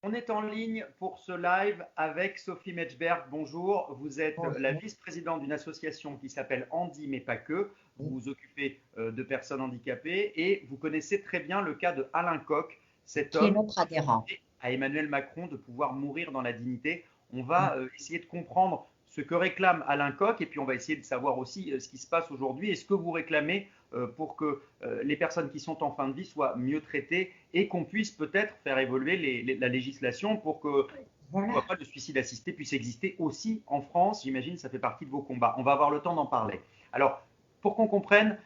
On est en ligne pour ce live avec Sophie Metchberg. Bonjour, vous êtes la Bonjour. vice-présidente d'une association qui s'appelle Handi, mais pas que. Vous vous occupez de personnes handicapées et vous connaissez très bien le cas de Alain Koch, cet Qui est homme notre qui a adhérent. demandé à Emmanuel Macron de pouvoir mourir dans la dignité. On va essayer de comprendre ce que réclame Alain Koch et puis on va essayer de savoir aussi ce qui se passe aujourd'hui et ce que vous réclamez pour que les personnes qui sont en fin de vie soient mieux traitées et qu'on puisse peut-être faire évoluer la législation pour que Voilà. pas, le suicide assisté puisse exister aussi en France. J'imagine que ça fait partie de vos combats. On va avoir le temps d'en parler. Alors, pour qu'on comprenne,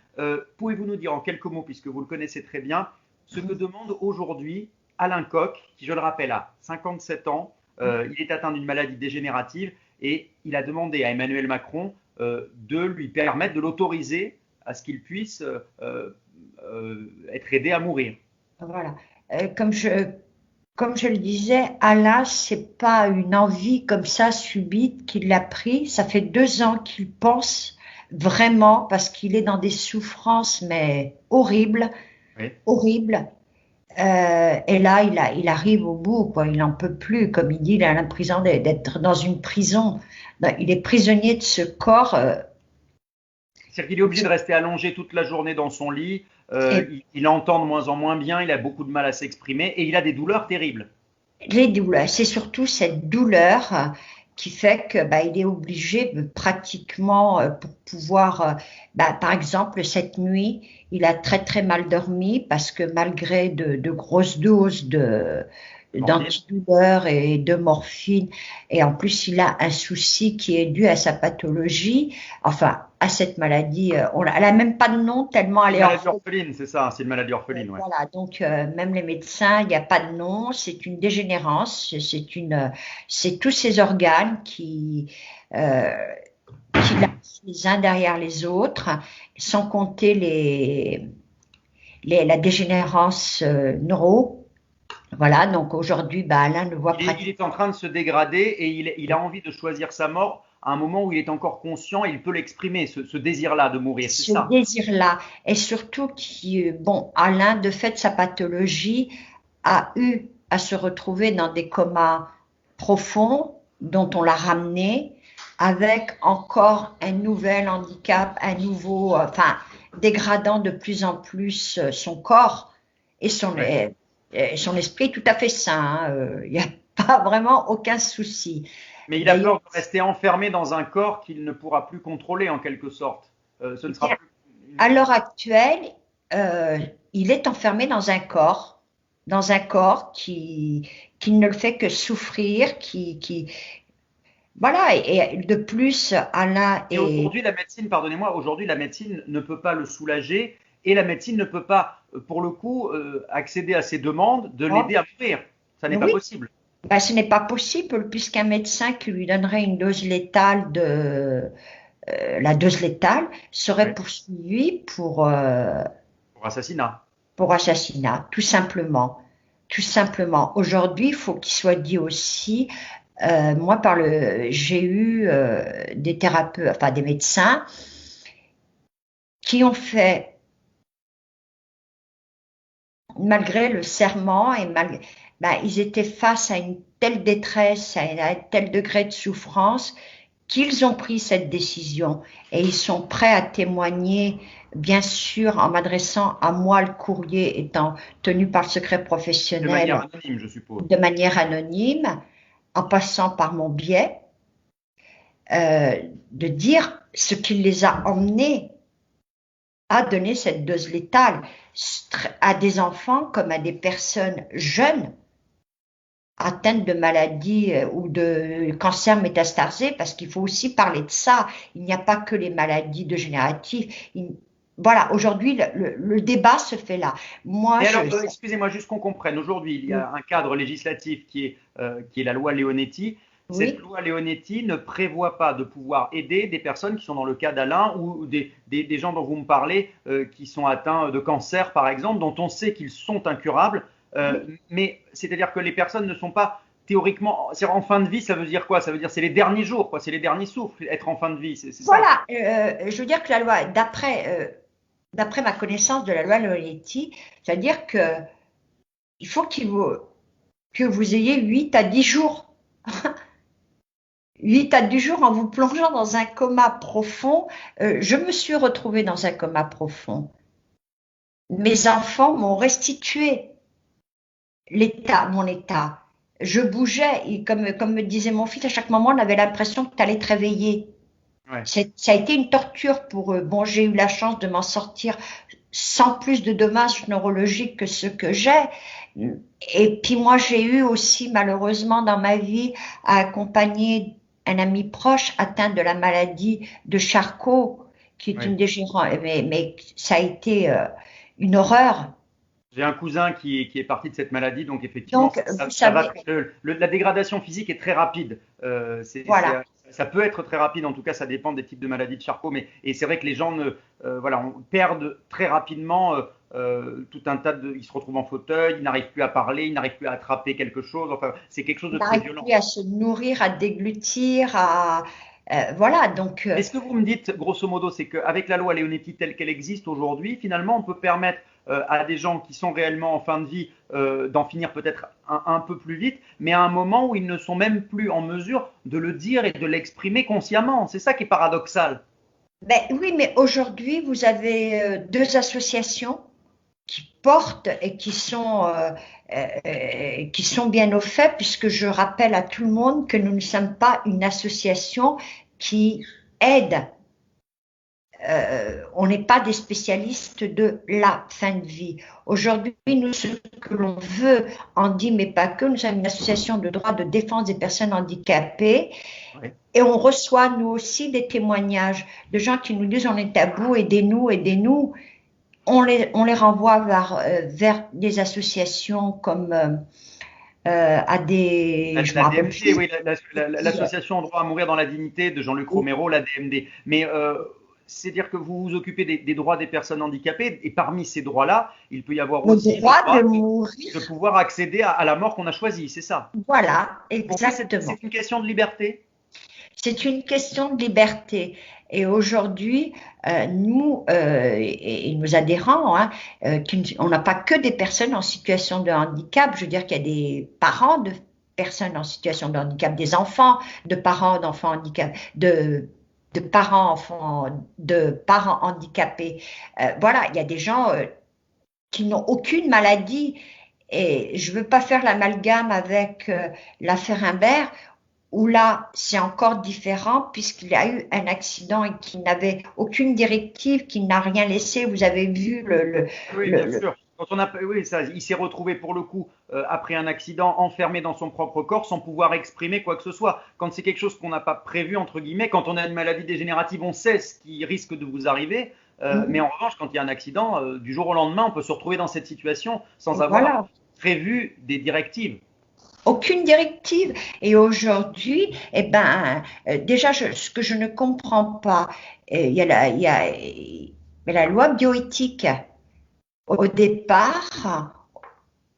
pouvez-vous nous dire en quelques mots, puisque vous le connaissez très bien, ce que demande aujourd'hui Alain Koch, qui, je le rappelle, a 57 ans, il est atteint d'une maladie dégénérative et il a demandé à Emmanuel Macron de lui permettre, de l'autoriser à ce qu'il puisse être aidé à mourir. Voilà. Euh, comme je, comme je le disais, Allah, c'est pas une envie comme ça subite qu'il l'a pris. Ça fait 2 ans qu'il pense vraiment parce qu'il est dans des souffrances mais horribles, Oui. horribles. Et là, il arrive au bout, quoi. Il n'en peut plus, comme il dit, il a l'impression d'être dans une prison. Il est prisonnier de ce corps. C'est-à-dire qu'il est obligé de rester allongé toute la journée dans son lit, Et il entend de moins en moins bien, il a beaucoup de mal à s'exprimer et il a des douleurs terribles. les douleurs, c'est surtout cette douleur qui fait que il est obligé pratiquement pour pouvoir, par exemple, cette nuit, il a très très mal dormi parce que malgré de grosses doses Morphine. d'antidouleurs et de morphine, et en plus il a un souci qui est dû à sa pathologie, enfin à cette maladie, elle a même pas de nom tellement C'est elle une est maladie orpheline. orpheline, c'est ça, c'est une maladie orpheline, ouais. Voilà, donc même les médecins, il n'y a pas de nom, c'est une dégénérance, c'est tous ces organes euh, qui lâchent les uns derrière les autres, sans compter la dégénérance neuro. Voilà, donc aujourd'hui, Alain ne voit Il pratiquement. est en train de se dégrader et il a envie de choisir sa mort à un moment où il est encore conscient et il peut l'exprimer, ce désir-là de mourir, c'est Ce ça. désir-là, et surtout qui, bon, Alain, de fait, sa pathologie, a eu à se retrouver dans des comas profonds dont on l'a ramené avec encore un nouvel handicap, un nouveau, enfin, dégradant de plus en plus son corps et Ouais. son esprit tout à fait sain. Il n'y a pas vraiment aucun souci. Mais il a D'ailleurs, peur de rester enfermé dans un corps qu'il ne pourra plus contrôler en quelque sorte. Ce ne sera plus à l'heure actuelle, euh, il est enfermé dans un corps qui ne le fait que souffrir, voilà, et de plus, Alain Et est, aujourd'hui, la médecine, pardonnez-moi, aujourd'hui, la médecine ne peut pas le soulager et la médecine ne peut pas, pour le coup, accéder à ses demandes de oh, l'aider à mourir. Ça n'est pas oui, possible. ce n'est pas possible puisqu'un médecin qui lui donnerait une dose létale la dose létale serait Oui. poursuivi Pour assassinat. pour assassinat, tout simplement. Tout simplement. Aujourd'hui, il faut qu'il soit dit aussi, moi, j'ai eu des thérapeutes, enfin des médecins qui ont fait, malgré le serment et ils étaient face à une telle détresse, à un tel degré de souffrance qu'ils ont pris cette décision et ils sont prêts à témoigner, bien sûr, en m'adressant à moi, le courrier étant tenu par le secret De manière professionnel anonyme, je suppose. de manière anonyme, en passant par mon biais, de dire ce qui les a emmenés à donner cette dose létale à des enfants comme à des personnes jeunes atteintes de maladies ou de cancer métastasé, parce qu'il faut aussi parler de ça. Il n'y a pas que les maladies dégénératives. Voilà, aujourd'hui, le débat se fait là. Moi, Mais alors, excusez-moi, juste qu'on comprenne. Aujourd'hui, il y a un cadre législatif qui est la loi Leonetti. Cette oui, loi Leonetti ne prévoit pas de pouvoir aider des personnes qui sont dans le cas d'Alain ou des gens dont vous me parlez qui sont atteints de cancer, par exemple, dont on sait qu'ils sont incurables. Mais c'est-à-dire que les personnes ne sont pas théoriquement. En fin de vie, ça veut dire quoi? Ça veut dire c'est les derniers jours, quoi. C'est les derniers souffles, être en fin de vie, c'est ça. voilà, je veux dire que la loi, d'après ma connaissance de la loi Loretti, c'est-à-dire que il faut qu'il vous, que vous ayez 8 à 10 jours. 8 à 10 jours en vous plongeant dans un coma profond. Je me suis retrouvée dans un coma profond. Mes enfants m'ont restitué mon état. Je bougeais, et comme me disait mon fils, à chaque moment, on avait l'impression que tu allais te réveiller. Ouais. Ça a été une torture pour eux. Bon, j'ai eu la chance de m'en sortir sans plus de dommages neurologiques que ce que j'ai. Et puis moi, j'ai eu aussi, malheureusement, dans ma vie, à accompagner un ami proche atteint de la maladie de Charcot, qui est Ouais. une dégénérescence. Mais ça a été une horreur. J'ai un cousin qui est parti de cette maladie, donc effectivement, Donc, vous ça va savez, la dégradation physique est très rapide. voilà. Ça peut être très rapide, en tout cas, ça dépend des types de maladies de Charcot, et c'est vrai que les gens voilà, perdent très rapidement tout un tas ils se retrouvent en fauteuil, ils n'arrivent plus à parler, ils n'arrivent plus à attraper quelque chose. Enfin, c'est quelque chose On de très n'arrive violent. plus à se nourrir, à déglutir, voilà. Donc, Mais ce que vous me dites, grosso modo, c'est qu'avec la loi Leonetti telle qu'elle existe aujourd'hui, finalement, on peut permettre à des gens qui sont réellement en fin de vie d'en finir peut-être un peu plus vite, mais à un moment où ils ne sont même plus en mesure de le dire et de l'exprimer consciemment. C'est ça qui est paradoxal. ben oui, mais aujourd'hui, vous avez deux associations qui portent et qui sont bien au fait, puisque je rappelle à tout le monde que nous ne sommes pas une association qui aide. On n'est pas des spécialistes de la fin de vie. Aujourd'hui, nous, ce que l'on veut, en dit, mais pas que, nous sommes une association de droit de défense des personnes handicapées. Oui. Et on reçoit, nous aussi, des témoignages de gens qui nous disent on est à bout, aidez-nous, aidez-nous. On les renvoie vers des associations comme à des. Je me La rappelle DMD, plus. oui, l'association Droit à mourir dans la dignité de Jean-Luc Romero, la DMD. Mais c'est dire que vous vous occupez des droits des personnes handicapées, et parmi ces droits-là, il peut y avoir Le aussi le droit droit de mourir. de pouvoir accéder à la mort qu'on a choisie, c'est ça. Voilà, Pour vous, exactement. c'est une question de liberté? C'est une question de liberté. Et aujourd'hui, nous et nos adhérents, hein, on n'a pas que des personnes en situation de handicap. Je veux dire qu'il y a des parents de personnes en situation de handicap, des enfants de parents d'enfants handicapés, de parents handicapés. Voilà, il y a des gens qui n'ont aucune maladie. Et je ne veux pas faire l'amalgame avec l'affaire Imbert, où là, c'est encore différent puisqu'il y a eu un accident et qu'il n'avait aucune directive, qu'il n'a rien laissé. Vous avez vu Oui, bien sûr. Quand on a, oui, ça, il s'est retrouvé pour le coup après un accident enfermé dans son propre corps sans pouvoir exprimer quoi que ce soit. Quand c'est quelque chose qu'on n'a pas prévu entre guillemets, quand on a une maladie dégénérative, on sait ce qui risque de vous arriver. Mais en revanche, quand il y a un accident, du jour au lendemain, on peut se retrouver dans cette situation sans avoir voilà, prévu des directives. aucune directive. Et aujourd'hui, eh ben, déjà, ce que je ne comprends pas, mais la loi bioéthique. Au départ,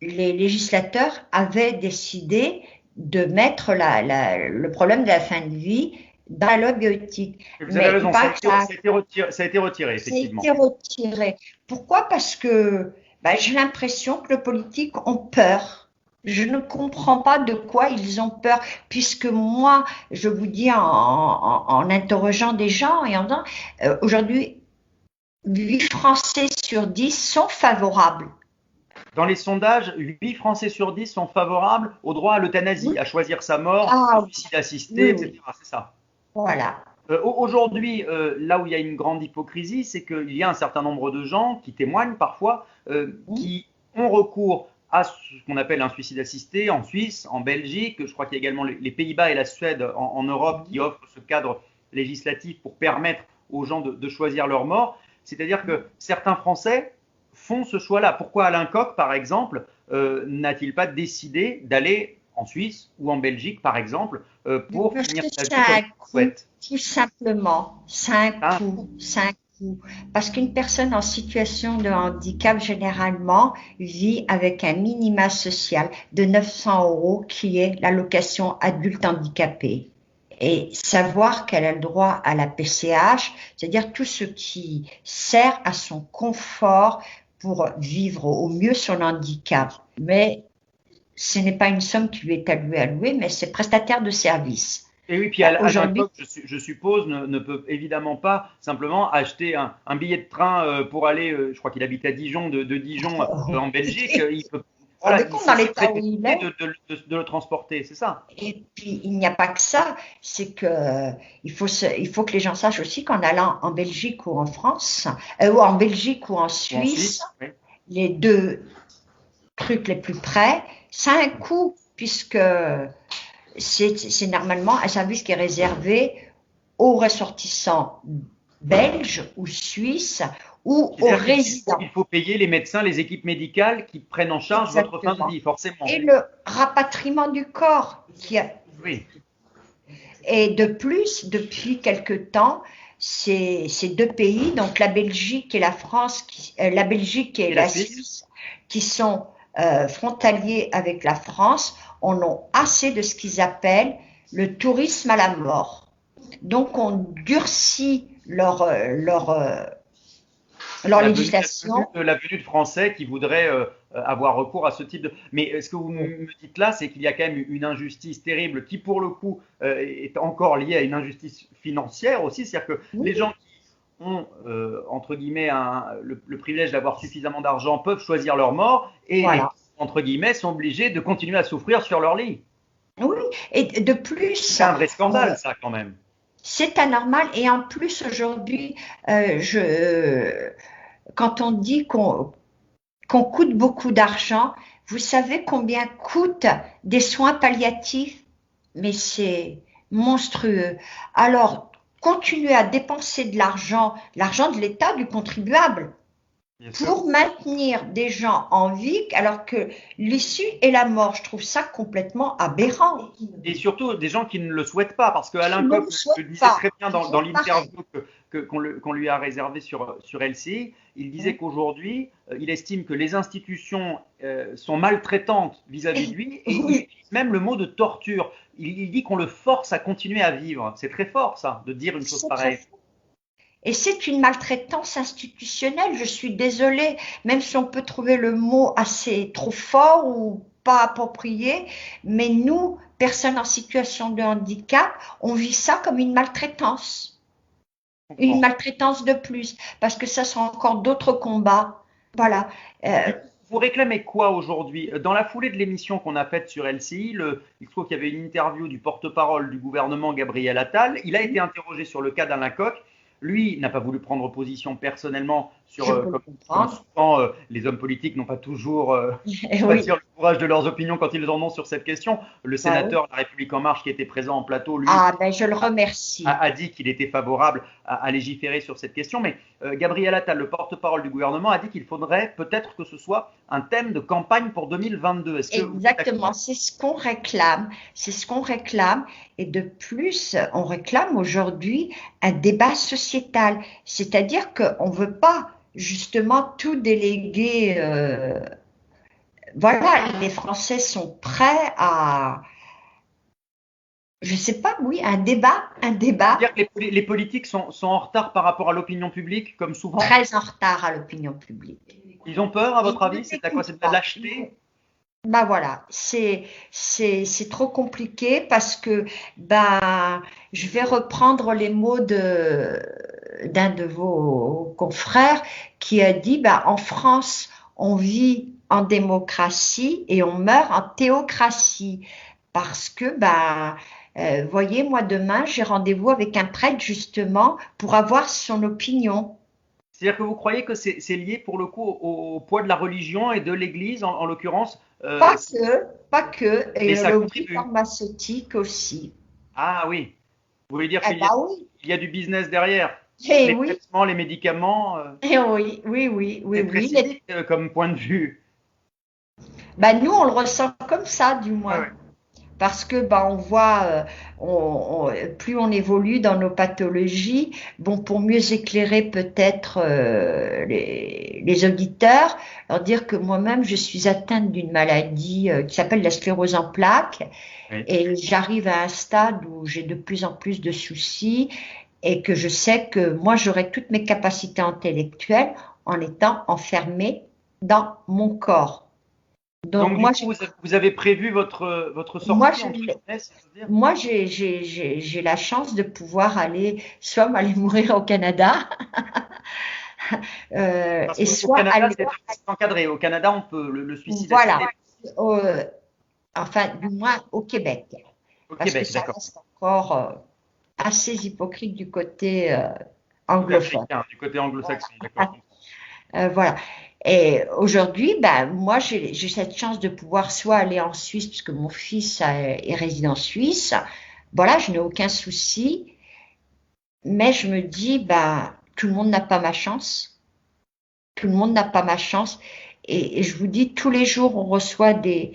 les législateurs avaient décidé de mettre le problème de la fin de vie dans la loi bioéthique. Vous avez Mais raison, pas ça a été retiré, ça a effectivement. été retiré. Pourquoi? Parce que j'ai l'impression que les politiques ont peur. Je ne comprends pas de quoi ils ont peur, puisque moi, je vous dis en interrogeant des gens et en disant, aujourd'hui, 8 Français sur 10 sont favorables. Dans les sondages, 8 Français sur 10 sont favorables au droit à l'euthanasie, à choisir sa mort, au Ah suicide assisté, oui, oui, etc. C'est ça. voilà. Aujourd'hui, là où il y a une grande hypocrisie, c'est qu'il y a un certain nombre de gens qui témoignent parfois, qui ont recours à ce qu'on appelle un suicide assisté en Suisse, en Belgique. Je crois qu'il y a également les Pays-Bas et la Suède en Europe qui offrent ce cadre législatif pour permettre aux gens de choisir leur mort. C'est-à-dire que certains Français font ce choix-là. Pourquoi Alain Koch, par exemple, n'a-t-il pas décidé d'aller en Suisse ou en Belgique, par exemple, pour Parce finir que sa vie c'est un comme il le coût, souhaite? tout simplement. C'est un Hein? coût, c'est un coût. Parce qu'une personne en situation de handicap, généralement, vit avec un minima social de 900 € qui est l'allocation adulte handicapé. Et savoir qu'elle a le droit à la PCH, c'est-à-dire tout ce qui sert à son confort pour vivre au mieux son handicap. Mais ce n'est pas une somme qui lui est allouée, mais c'est prestataire de service. Et oui, puis Alain Aujourd'hui, Coq, je suppose, ne peut évidemment pas simplement acheter un billet de train pour aller, je crois qu'il habite à Dijon, de Dijon en Belgique. Il peut, voilà, rendez compte dans c'est l'état très où il compliqué est. de le transporter, c'est ça. Et puis, il n'y a pas que ça, c'est que il faut que les gens sachent aussi qu'en allant en Belgique ou en France, ou en Belgique ou en Ou en Suisse, Suisse, oui. les deux trucs les plus près, ça a un coût, puisque c'est normalement un service qui est réservé aux ressortissants belges ou suisses ou aux C'est-à-dire résidents. qu'il faut payer les médecins, les équipes médicales qui prennent en charge votre fin de Exactement. vie, forcément. Et le rapatriement du corps Oui. et de plus, depuis quelque temps, ces deux pays, donc la Belgique et la France, la Belgique et la Suisse, qui sont frontaliers avec la France, en ont assez de ce qu'ils appellent le tourisme à la mort. Donc on durcit leur législation. La venue de Français qui voudraient avoir recours à ce type de. Mais ce que vous me dites là, c'est qu'il y a quand même une injustice terrible qui, pour le coup, est encore liée à une injustice financière aussi. C'est-à-dire que les gens qui ont, entre guillemets, le privilège d'avoir suffisamment d'argent peuvent choisir leur mort et, Voilà. entre guillemets, sont obligés de continuer à souffrir sur leur lit. Oui, et de plus, C'est un vrai scandale, ça, quand même. c'est anormal. Et en plus, aujourd'hui, quand on dit qu'on coûte beaucoup d'argent, vous savez combien coûtent des soins palliatifs? Mais c'est monstrueux. Alors, continuer à dépenser de l'argent de l'État, du contribuable, pour maintenir des gens en vie, alors que l'issue est la mort. Je trouve ça complètement aberrant. Et surtout des gens qui ne le souhaitent pas, parce que Alain Ne Coq le le souhaitent disait pas. très bien dans l'interview qu'on lui a réservée sur LCI. Il disait qu'aujourd'hui, il estime que les institutions sont maltraitantes vis-à-vis de lui, et il Oui, utilise même le mot de torture. Il dit qu'on le force à continuer à vivre. C'est très fort, ça, de dire une chose c'est très pareille. fort. Et c'est une maltraitance institutionnelle, je suis désolée, même si on peut trouver le mot assez trop fort ou pas approprié, mais nous, personnes en situation de handicap, on vit ça comme une maltraitance. Une maltraitance de plus, parce que ça sont encore d'autres combats. Voilà. Vous réclamez quoi aujourd'hui? Dans la foulée de l'émission qu'on a faite sur LCI, il se trouve qu'il y avait une interview du porte-parole du gouvernement, Gabriel Attal. Il a été interrogé sur le cas d'Alain Coq. Lui n'a pas voulu prendre position personnellement sur, comme souvent les hommes politiques n'ont pas toujours Oui. le courage de leurs opinions quand ils en ont sur cette question. Le sénateur de La République En Marche qui était présent en plateau, lui, Je le remercie. a dit qu'il était favorable à légiférer sur cette question. Mais Gabriel Attal, le porte-parole du gouvernement, a dit qu'il faudrait peut-être que ce soit un thème de campagne pour 2022. Est-ce que Exactement, c'est ce qu'on réclame. C'est ce qu'on réclame. Et de plus, on réclame aujourd'hui un débat sociétal. C'est-à-dire qu'on ne veut pas justement tout déléguer. Voilà, les Français sont prêts à, je sais pas, oui, un débat. C'est-à-dire que les politiques sont en retard par rapport à l'opinion publique, comme souvent? Très en retard à l'opinion publique. Ils ont peur, à votre avis? C'est de quoi? C'est de la lâcheté? Ben voilà, c'est trop compliqué parce que je vais reprendre les mots d'un de vos confrères qui a dit en France on vit en démocratie et on meurt en théocratie parce que voyez, moi demain j'ai rendez-vous avec un prêtre justement pour avoir son opinion. C'est-à-dire que vous croyez que c'est lié pour le coup au poids de la religion et de l'Église en l'occurrence? Pas que, Mais et ça le lobby contribue. pharmaceutique aussi. Ah oui. Vous voulez dire Eh qu'il oui, y a du business derrière? eh Les oui, traitements, les médicaments, oui, oui, oui, oui, c'est très oui. cynique comme point de vue. Nous, on le ressent comme ça, du Ouais, moins. ouais. Parce que on voit, plus on évolue dans nos pathologies, pour mieux éclairer peut-être les auditeurs, leur dire que moi-même, je suis atteinte d'une maladie qui s'appelle la sclérose en plaques, Oui. et j'arrive à un stade où j'ai de plus en plus de soucis, et que je sais que moi, j'aurai toutes mes capacités intellectuelles en étant enfermée dans mon corps. Donc Donc, du coup, vous avez prévu votre moi, sortie, entre guillemets, si je veux dire? moi, j'ai la chance de pouvoir aller, soit aller mourir au Canada, Parce et qu'au soit Canada, aller, c'est très encadré. Au Canada, on peut, le suicide assisté voilà, euh, enfin, du moins au Québec, au parce que Québec, ça d'accord. reste encore assez hypocrite du côté anglophone. Sud-africain, du côté anglo-saxon, d'accord. Voilà. Et aujourd'hui, ben, moi, j'ai cette chance de pouvoir soit aller en Suisse, puisque mon fils est résident suisse. Voilà, je n'ai aucun souci. Mais je me dis, ben, tout le monde n'a pas ma chance. Tout le monde n'a pas ma chance. Et je vous dis, tous les jours, on reçoit des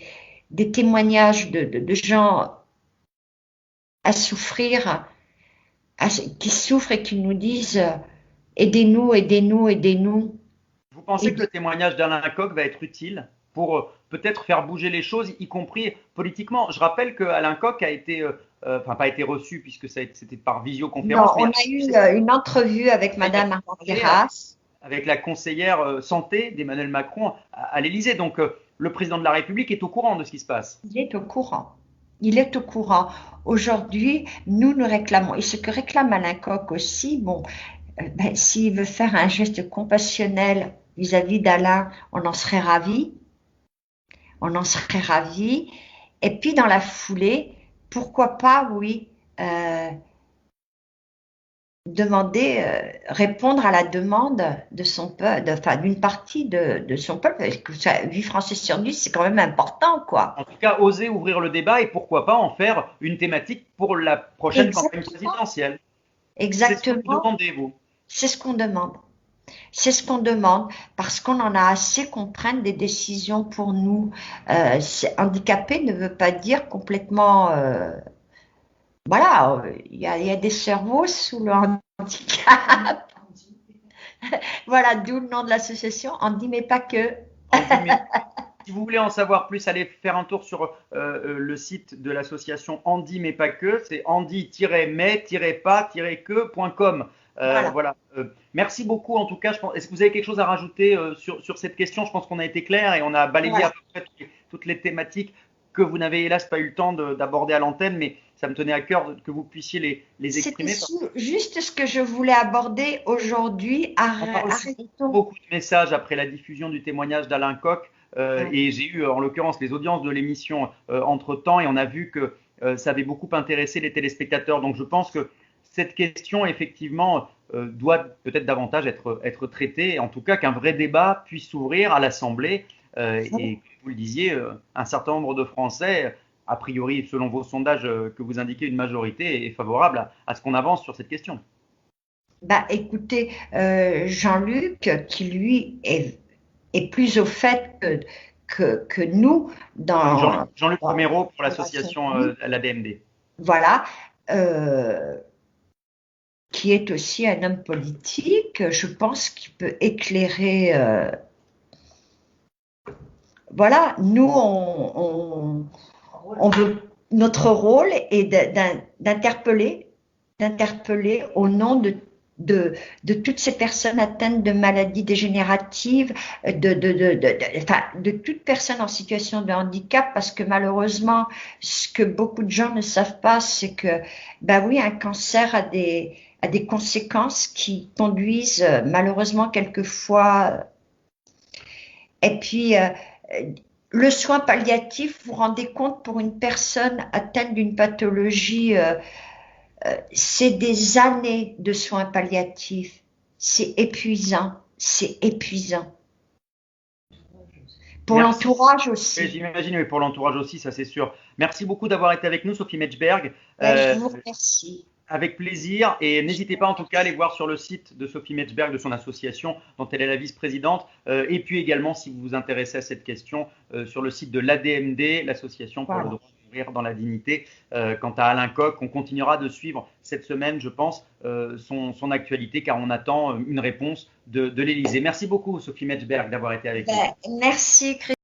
témoignages de gens à souffrir, qui souffrent et qui nous disent, aidez-nous, aidez-nous, aidez-nous. Vous pensez que le Aidez- témoignage d'Alain Coq va être utile pour peut-être faire bouger les choses, y compris politiquement? Je rappelle que Alain Coq a été, enfin pas été reçu puisque c'était par Non, visioconférence, mais on a a reçu eu une entrevue avec Madame parlé Armenteras. avec la conseillère santé d'Emmanuel Macron à l'Élysée. Donc le président de la République est au courant de ce qui se passe. Il est au courant. Il est au courant. Aujourd'hui, nous réclamons, et ce que réclame Alain Coq aussi, bon, ben, s'il veut faire un geste compassionnel vis-à-vis d'Alain, on en serait ravis. On en serait ravis. Et puis, dans la foulée, pourquoi pas, oui, euh, demander, répondre à la demande de son peuple, enfin, d'une partie de son peuple, parce que 8 Français sur 10, c'est quand même important, quoi. En tout cas, oser ouvrir le débat et pourquoi pas en faire une thématique pour la prochaine campagne Exactement. présidentielle. C'est ce que vous Exactement. demandez, vous. C'est ce qu'on demande. C'est ce qu'on demande parce qu'on en a assez qu'on prenne des décisions pour nous. Handicapé ne veut pas dire complètement. Voilà, il y a des cerveaux sous le handicap. Voilà, d'où le nom de l'association. On dit mais pas que. Andy, mais si vous voulez en savoir plus, allez faire un tour sur le site de l'association Andy, mais pas que. C'est andy-mais-pas-que.com. Voilà. Voilà. Merci beaucoup en tout cas. Est-ce que vous avez quelque chose à rajouter sur cette question? Je pense qu'on a été clair et on a balayé à Voilà. peu près toutes les thématiques que vous n'avez hélas pas eu le temps d'aborder à l'antenne, mais ça me tenait à cœur que vous puissiez les C'était exprimer. juste ce que je voulais aborder aujourd'hui. On a reçu Arrêtons. beaucoup de messages après la diffusion du témoignage d'Alain Coq et j'ai eu en l'occurrence les audiences de l'émission entre-temps et on a vu que ça avait beaucoup intéressé les téléspectateurs. Donc je pense que cette question effectivement doit peut-être davantage être traitée, en tout cas qu'un vrai débat puisse s'ouvrir à l'Assemblée et comme vous le disiez, un certain nombre de Français, a priori selon vos sondages que vous indiquez une majorité, est favorable à ce qu'on avance sur cette question. Bah, écoutez, Jean-Luc, qui lui est plus au fait que nous Donc Jean-Luc dans, Jean-Luc dans Romero pour la l'association famille, l'ADMD. voilà, euh, qui est aussi un homme politique, je pense qu'il peut éclairer. Voilà, nous, on veut, notre rôle est d'interpeller au nom de, de toutes ces personnes atteintes de maladies dégénératives, enfin, de toute personne en situation de handicap, parce que malheureusement, ce que beaucoup de gens ne savent pas, c'est que, ben oui, un cancer a des conséquences qui conduisent malheureusement quelquefois. Et puis, le soin palliatif, vous vous rendez compte, pour une personne atteinte d'une pathologie, c'est des années de soins palliatifs. C'est épuisant, c'est épuisant. Pour Merci. l'entourage Oui, aussi. j'imagine, mais pour l'entourage aussi, ça c'est sûr. Merci beaucoup d'avoir été avec nous, Sophie Metchberg. Ben, je vous remercie. Avec plaisir. Et n'hésitez pas en tout cas à aller voir sur le site de Sophie Metchberg, de son association, dont elle est la vice-présidente. Et puis également, si vous vous intéressez à cette question, sur le site de l'ADMD, l'Association pour le Voilà. droit de mourir dans la dignité. Quant à Alain Coq, on continuera de suivre cette semaine, je pense, son actualité, car on attend une réponse de l'Élysée. Merci beaucoup, Sophie Metchberg, d'avoir été avec nous. Ben, merci, Christophe.